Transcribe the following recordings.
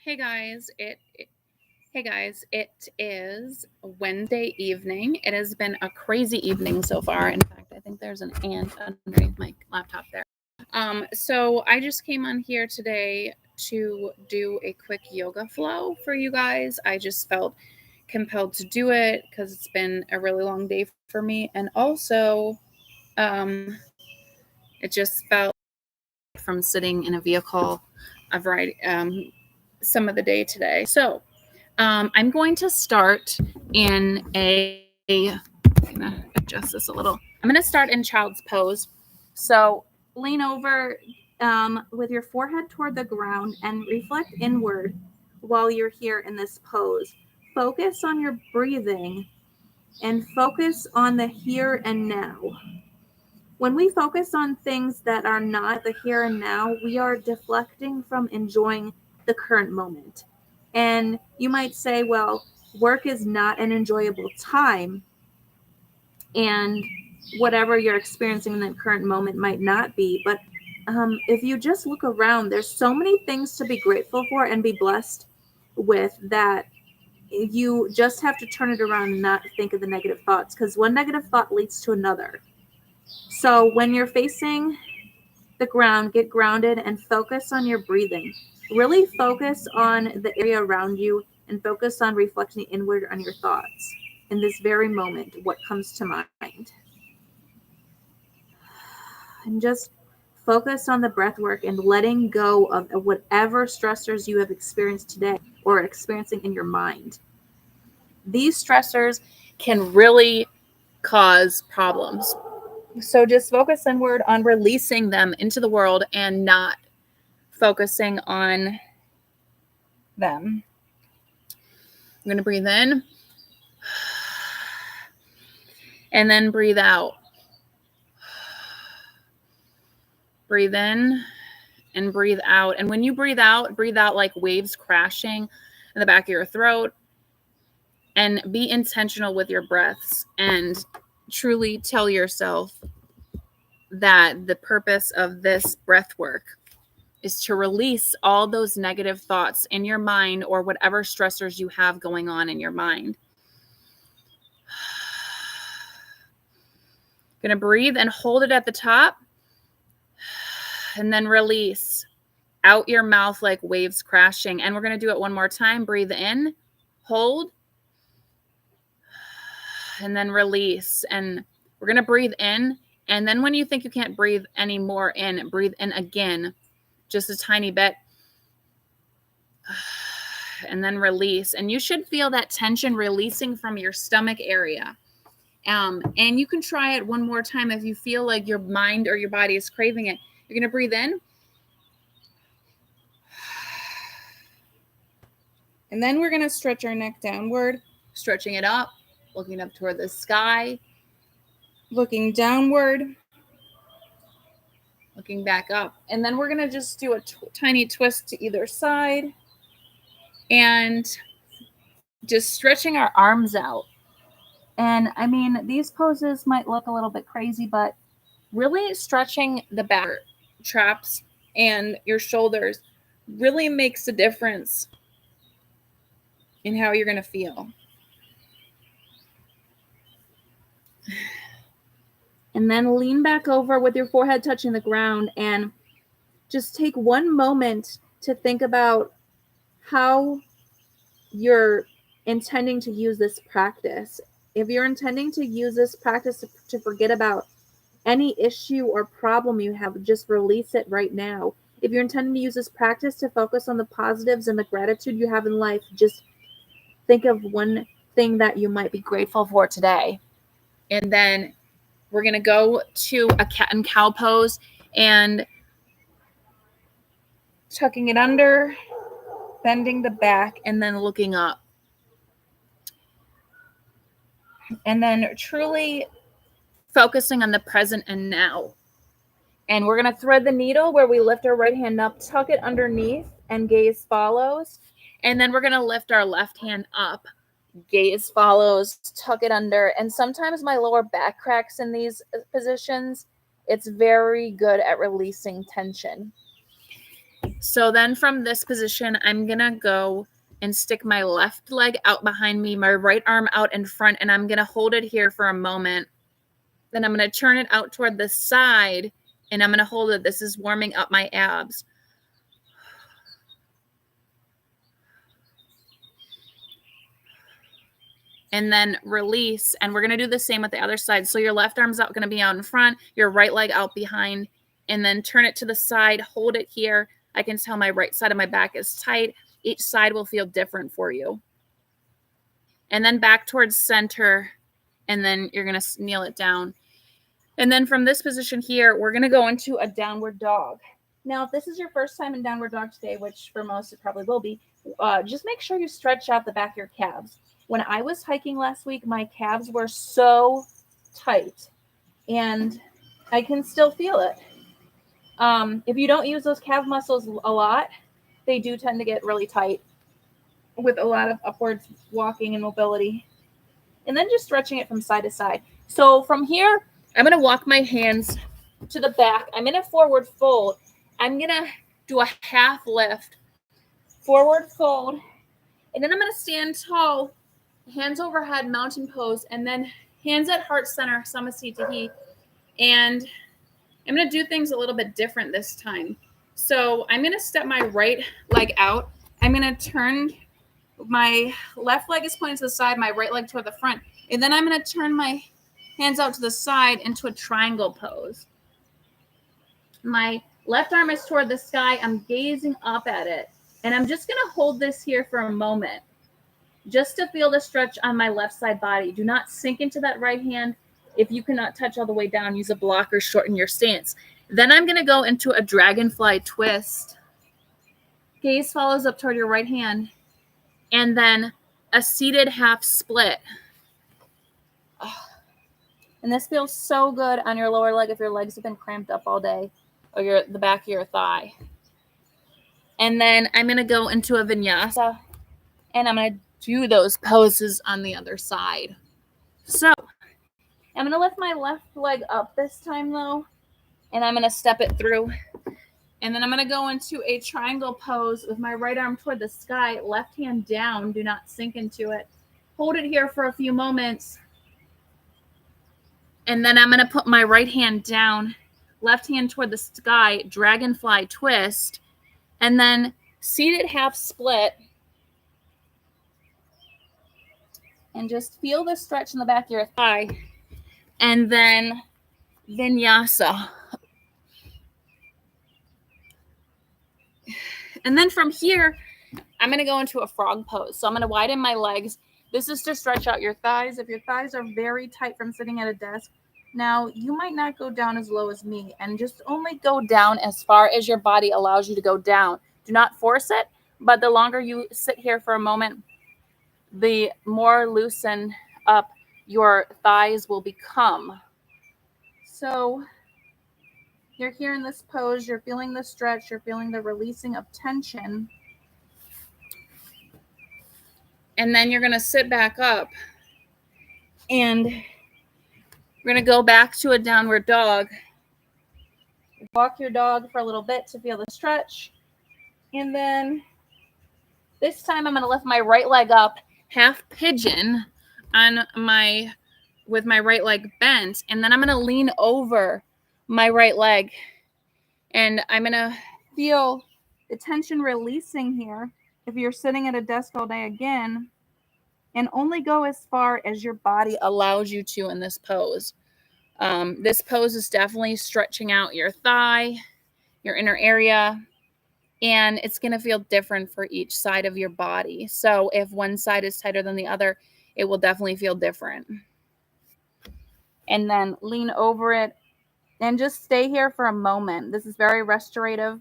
Hey guys, it is Wednesday evening. It has been a crazy evening so far. In fact, I think there's an ant underneath my laptop there. So I just came on here today to do a quick yoga flow for you guys. I just felt compelled to do it because it's been a really long day for me, and also, um, it just felt from sitting in a vehicle a variety some of the day today. So I'm going to start in I'm going to adjust this a little. I'm going to start in child's pose. So lean over with your forehead toward the ground and reflect inward while you're here in this pose. Focus on your breathing and focus on the here and now. When we focus on things that are not the here and now, we are deflecting from enjoying the current moment. And you might say, well, work is not an enjoyable time, and whatever you're experiencing in that current moment might not be. But if you just look around, there's so many things to be grateful for and be blessed with that you just have to turn it around and not think of the negative thoughts, because one negative thought leads to another. So when you're facing the ground, get grounded and focus on your breathing. Really focus on the area around you and focus on reflecting inward on your thoughts in this very moment, what comes to mind. And just focus on the breath work and letting go of whatever stressors you have experienced today or experiencing in your mind. These stressors can really cause problems. So just focus inward on releasing them into the world and not focusing on them. I'm going to breathe in and then breathe out. Breathe in and breathe out. And when you breathe out like waves crashing in the back of your throat, and be intentional with your breaths and truly tell yourself that the purpose of this breath work is to release all those negative thoughts in your mind or whatever stressors you have going on in your mind. Going to breathe and hold it at the top and then release out your mouth like waves crashing. And we're going to do it one more time. Breathe in, hold, and then release. And we're going to breathe in. And then when you think you can't breathe anymore in, breathe in again, just a tiny bit. And then release. And you should feel that tension releasing from your stomach area. And you can try it one more time if you feel like your mind or your body is craving it. You're going to breathe in. And then we're going to stretch our neck downward, stretching it up, looking up toward the sky, looking downward, looking back up. And then we're going to just do a tiny twist to either side and just stretching our arms out. And I mean, these poses might look a little bit crazy, but really stretching the back traps and your shoulders really makes a difference in how you're going to feel. And then lean back over with your forehead touching the ground and just take one moment to think about how you're intending to use this practice. If you're intending to use this practice to forget about any issue or problem you have, just release it right now. If you're intending to use this practice to focus on the positives and the gratitude you have in life, just think of one thing that you might be grateful for today. And then we're going to go to a cat and cow pose and tucking it under, bending the back, and then looking up. And then truly focusing on the present and now. And we're going to thread the needle where we lift our right hand up, tuck it underneath, and gaze follows. And then we're going to lift our left hand up, gaze follows, tuck it under. And sometimes my lower back cracks in these positions. It's very good at releasing tension. So then from this position, I'm going to go and stick my left leg out behind me, my right arm out in front, and I'm going to hold it here for a moment. Then I'm going to turn it out toward the side, and I'm going to hold it. This is warming up my abs. And then release. And we're going to do the same with the other side. So your left arm's out going to be out in front, your right leg out behind, and then turn it to the side, hold it here. I can tell my right side of my back is tight. Each side will feel different for you. And then back towards center, and then you're going to kneel it down. And then from this position here, we're going to go into a downward dog. Now, if this is your first time in downward dog today, which for most it probably will be, just make sure you stretch out the back of your calves. When I was hiking last week, my calves were so tight, and I can still feel it. If you don't use those calf muscles a lot, they do tend to get really tight with a lot of upwards walking and mobility. And then just stretching it from side to side. So from here, I'm going to walk my hands to the back. I'm in a forward fold. I'm going to do a half lift, forward fold, and then I'm going to stand tall, hands overhead, mountain pose, and then hands at heart center, Samasthiti. And I'm going to do things a little bit different this time. So I'm going to step my right leg out. I'm going to turn, my left leg is pointing to the side, my right leg toward the front. And then I'm going to turn my hands out to the side into a triangle pose. My left arm is toward the sky. I'm gazing up at it. And I'm just going to hold this here for a moment, just to feel the stretch on my left side body. Do not sink into that right hand. If you cannot touch all the way down, use a block or shorten your stance. Then I'm going to go into a dragonfly twist. Gaze follows up toward your right hand. And then a seated half split. And this feels so good on your lower leg if your legs have been cramped up all day, or the back of your thigh. And then I'm going to go into a vinyasa, and I'm going to do those poses on the other side. So I'm going to lift my left leg up this time, though, and I'm going to step it through. And then I'm going to go into a triangle pose with my right arm toward the sky, left hand down. Do not sink into it. Hold it here for a few moments. And then I'm going to put my right hand down, left hand toward the sky, dragonfly twist, and then seated half split. And just feel the stretch in the back of your thigh. And then vinyasa. And then from here, I'm going to go into a frog pose. So I'm going to widen my legs. This is to stretch out your thighs. If your thighs are very tight from sitting at a desk, now you might not go down as low as me, and just only go down as far as your body allows you to go down. Do not force it, but the longer you sit here for a moment, the more loosen up your thighs will become. So you're here in this pose, you're feeling the stretch, you're feeling the releasing of tension. And then you're going to sit back up, and we're going to go back to a downward dog. Walk your dog for a little bit to feel the stretch. And then this time I'm going to lift my right leg up, half pigeon with my right leg bent. And then I'm going to lean over my right leg. And I'm going to feel the tension releasing here. If you're sitting at a desk all day again, and only go as far as your body allows you to in this pose. This pose is definitely stretching out your thigh, your inner area, and it's going to feel different for each side of your body. So if one side is tighter than the other, it will definitely feel different. And then lean over it and just stay here for a moment. This is very restorative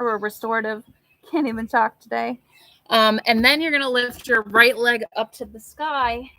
or restorative. Can't even talk today. And then you're going to lift your right leg up to the sky,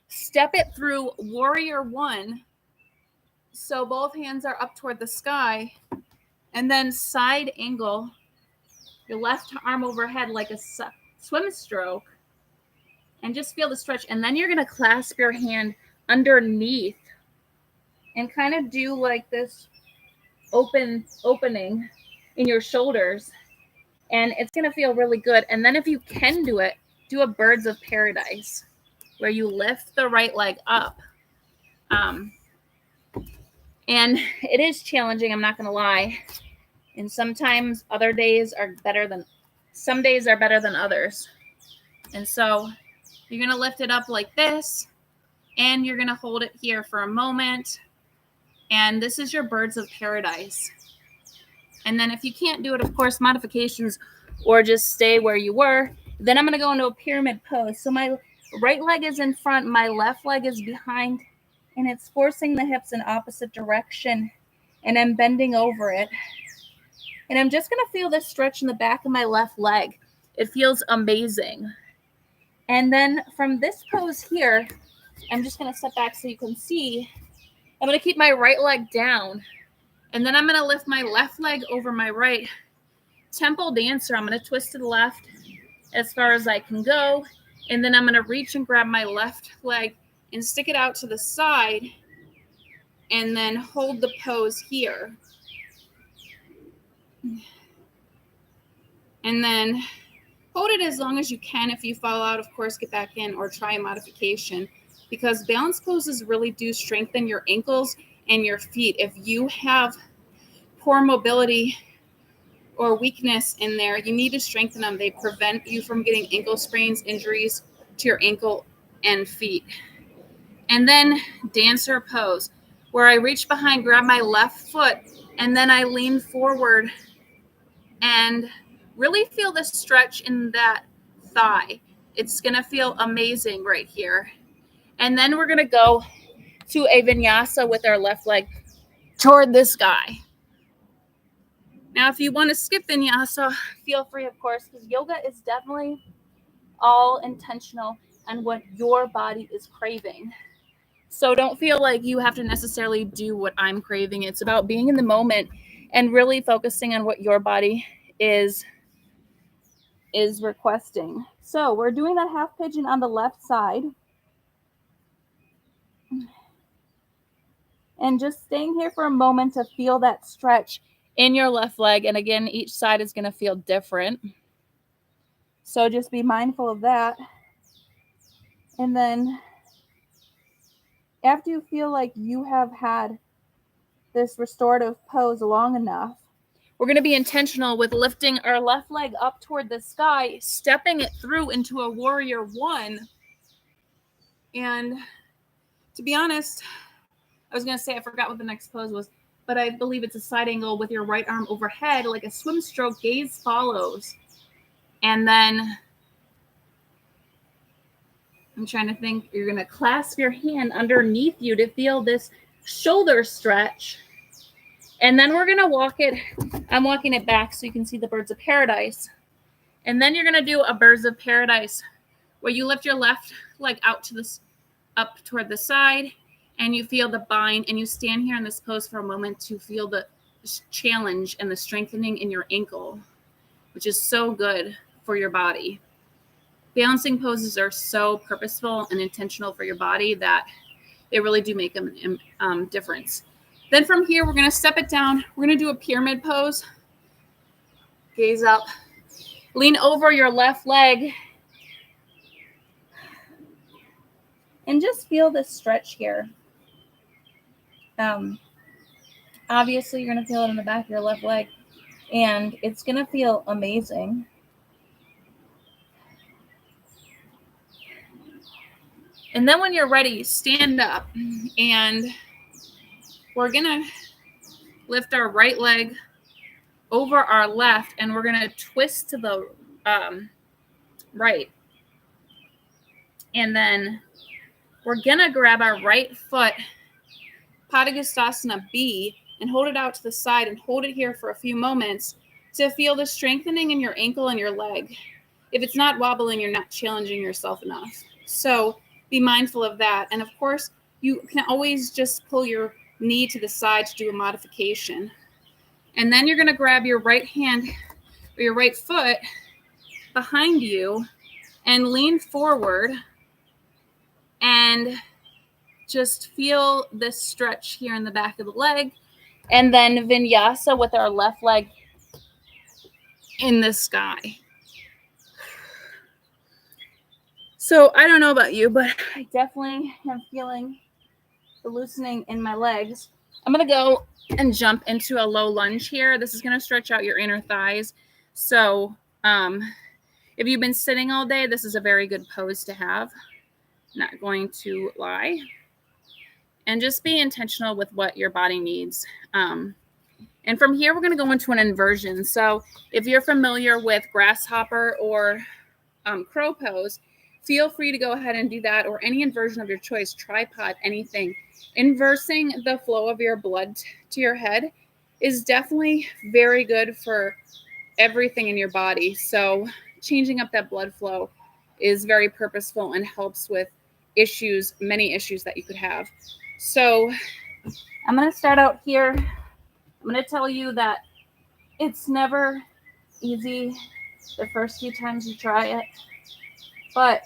step it through warrior one. So both hands are up toward the sky, and then side angle your left arm overhead like a swim stroke, and just feel the stretch. And then you're going to clasp your hand underneath and kind of do like this opening. in your shoulders, and it's going to feel really good. And then if you can do it, do a birds of paradise where you lift the right leg up. And it is challenging, I'm not going to lie. And sometimes other days are better than, some days are better than others. And so you're going to lift it up like this, and you're going to hold it here for a moment. And this is your birds of paradise. And then if you can't do it, of course, modifications, or just stay where you were. Then I'm going to go into a pyramid pose. So my right leg is in front, my left leg is behind, and it's forcing the hips in opposite direction. And I'm bending over it. And I'm just going to feel this stretch in the back of my left leg. It feels amazing. And then from this pose here, I'm just going to step back so you can see. I'm going to keep my right leg down. And then I'm going to lift my left leg over my right. Temple dancer, I'm going to twist to the left as far as I can go. And then I'm going to reach and grab my left leg and stick it out to the side. And then hold the pose here. And then hold it as long as you can. If you fall out, of course, get back in or try a modification, because balance poses really do strengthen your ankles and your feet. If you have poor mobility or weakness in there, you need to strengthen them. They prevent you from getting ankle sprains, injuries to your ankle and feet. And then dancer pose, where I reach behind, grab my left foot, and then I lean forward and really feel the stretch in that thigh. It's going to feel amazing right here. And then we're going to go to a vinyasa with our left leg toward this guy. Now, if you want to skip vinyasa, feel free, of course, because yoga is definitely all intentional on what your body is craving. So don't feel like you have to necessarily do what I'm craving. It's about being in the moment and really focusing on what your body is requesting. So we're doing that half pigeon on the left side. And just staying here for a moment to feel that stretch in your left leg. And again, each side is going to feel different. So just be mindful of that. And then after you feel like you have had this restorative pose long enough, we're going to be intentional with lifting our left leg up toward the sky, stepping it through into a warrior one. And to be honest, I was going to say I forgot what the next pose was, but I believe it's a side angle with your right arm overhead, like a swim stroke, gaze follows. And then I'm trying to think, you're going to clasp your hand underneath you to feel this shoulder stretch. And then we're going to walk it. I'm walking it back so you can see the birds of paradise. And then you're going to do a birds of paradise where you lift your left leg out to this, up toward the side, and you feel the bind, and you stand here in this pose for a moment to feel the challenge and the strengthening in your ankle, which is so good for your body. Balancing poses are so purposeful and intentional for your body that they really do make a difference. Then from here, we're going to step it down. We're going to do a pyramid pose. Gaze up. Lean over your left leg. And just feel this stretch here. Obviously, you're going to feel it in the back of your left leg. And it's going to feel amazing. And then when you're ready, stand up. And we're going to lift our right leg over our left, and we're going to twist to the right. And then we're going to grab our right foot, Padangusthasana B, and hold it out to the side and hold it here for a few moments to feel the strengthening in your ankle and your leg. If it's not wobbling, you're not challenging yourself enough. So be mindful of that. And of course, you can always just pull your knee to the side to do a modification. And then you're going to grab your right hand or your right foot behind you and lean forward and just feel this stretch here in the back of the leg. And then vinyasa with our left leg in the sky. So I don't know about you, but I definitely am feeling the loosening in my legs. I'm going to go and jump into a low lunge here. This is going to stretch out your inner thighs. So if you've been sitting all day, this is a very good pose to have. Not going to lie. And just be intentional with what your body needs. And from here, we're going to go into an inversion. So if you're familiar with grasshopper or crow pose, feel free to go ahead and do that, or any inversion of your choice, tripod, anything. Inversing the flow of your blood to your head is definitely very good for everything in your body. So changing up that blood flow is very purposeful and helps with issues, many issues that you could have. So I'm going to start out here. I'm going to tell you that it's never easy the first few times you try it, but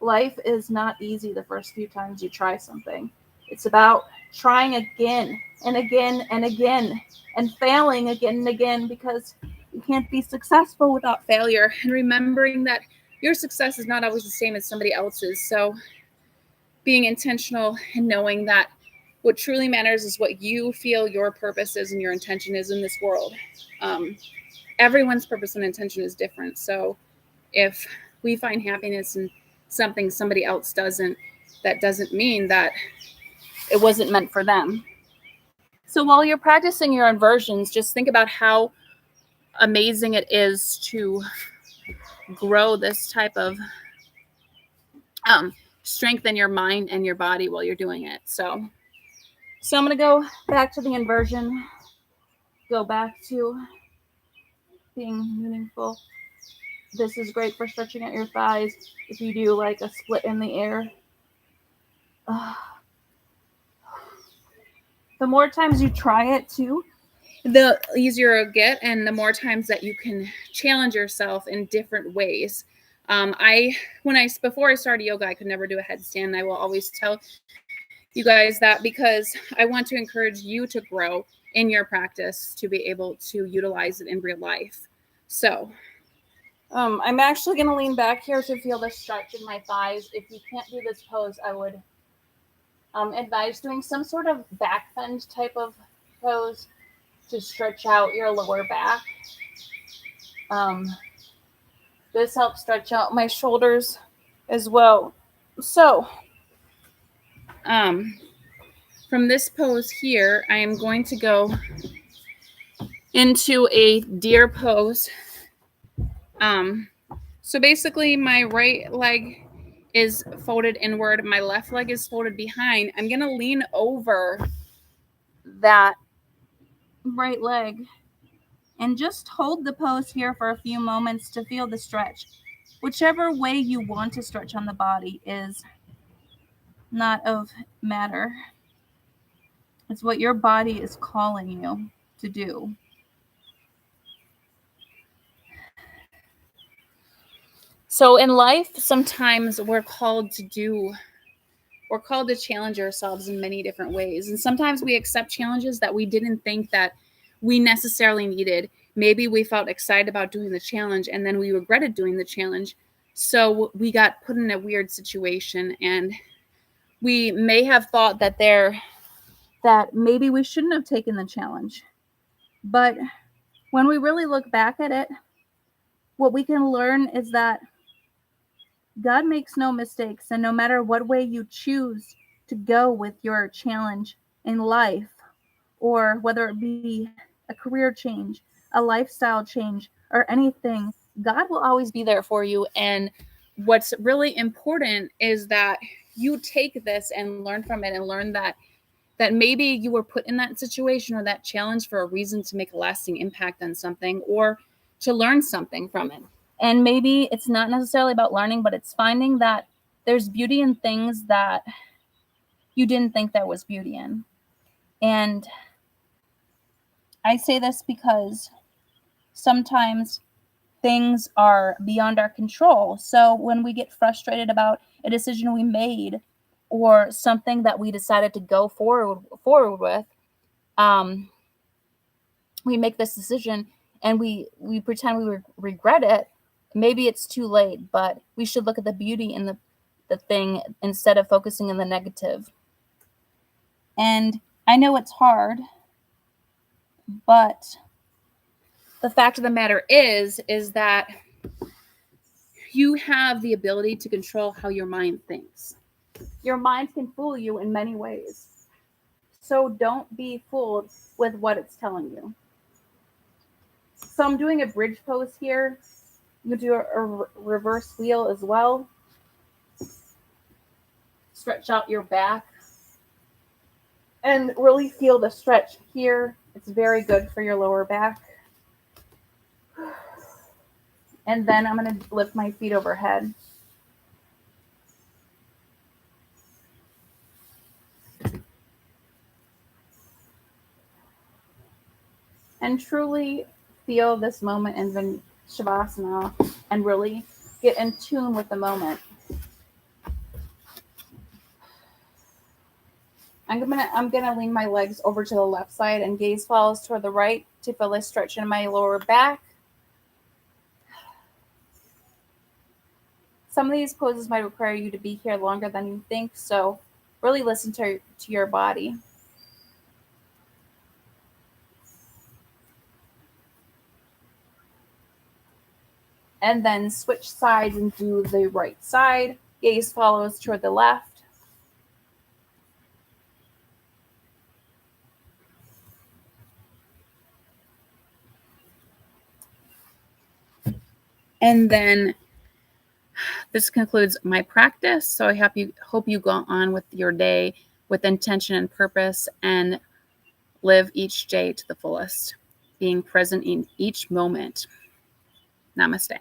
life is not easy the first few times you try something. It's about trying again and again and again and failing again and again, because you can't be successful without failure, and remembering that your success is not always the same as somebody else's. So being intentional and knowing that what truly matters is what you feel your purpose is and your intention is in this world. Everyone's purpose and intention is different. So if we find happiness in something somebody else doesn't, that doesn't mean that it wasn't meant for them. So while you're practicing your inversions, just think about how amazing it is to grow this type of strength in your mind and your body while you're doing it. So I'm going to go back to the inversion, go back to being meaningful. This is great for stretching out your thighs if you do like a split in the air. The more times you try it too, the easier it'll get, and the more times that you can challenge yourself in different ways. Before I started yoga, I could never do a headstand. I will always tell you guys that, because I want to encourage you to grow in your practice to be able to utilize it in real life. So I'm actually going to lean back here to feel the stretch in my thighs. If you can't do this pose, I would advise doing some sort of back bend type of pose to stretch out your lower back. This helps stretch out my shoulders as well. So from this pose here, I am going to go into a deer pose. So basically my right leg is folded inward. My left leg is folded behind. I'm going to lean over that right leg and just hold the pose here for a few moments to feel the stretch. Whichever way you want to stretch on the body is not of matter. It's what your body is calling you to do. So in life, sometimes we're called to challenge ourselves in many different ways. And sometimes we accept challenges that we didn't think that we necessarily needed. Maybe we felt excited about doing the challenge and then we regretted doing the challenge. So we got put in a weird situation, and we may have thought that maybe we shouldn't have taken the challenge. But when we really look back at it, what we can learn is that God makes no mistakes, and no matter what way you choose to go with your challenge in life, or whether it be a career change, a lifestyle change, or anything, God will always be there for you. And what's really important is that you take this and learn from it, and learn that maybe you were put in that situation or that challenge for a reason, to make a lasting impact on something or to learn something from it. And maybe it's not necessarily about learning, but it's finding that there's beauty in things that you didn't think there was beauty in. And I say this because sometimes things are beyond our control. So when we get frustrated about a decision we made or something that we decided to go forward with, we make this decision and we pretend we regret it, maybe it's too late, but we should look at the beauty in the thing instead of focusing on the negative. And I know it's hard, but the fact of the matter is that you have the ability to control how your mind thinks. Your mind can fool you in many ways. So don't be fooled with what it's telling you. So I'm doing a bridge pose here. You do a reverse wheel as well. Stretch out your back. And really feel the stretch here. It's very good for your lower back. And then I'm going to lift my feet overhead. And truly feel this moment in Shavasana and really get in tune with the moment. I'm gonna lean my legs over to the left side and gaze follows toward the right to feel a stretch in my lower back. Some of these poses might require you to be here longer than you think, so really listen to your body. And then switch sides and do the right side. Gaze follows toward the left. And then this concludes my practice. So I hope you go on with your day with intention and purpose and live each day to the fullest, being present in each moment. Namaste.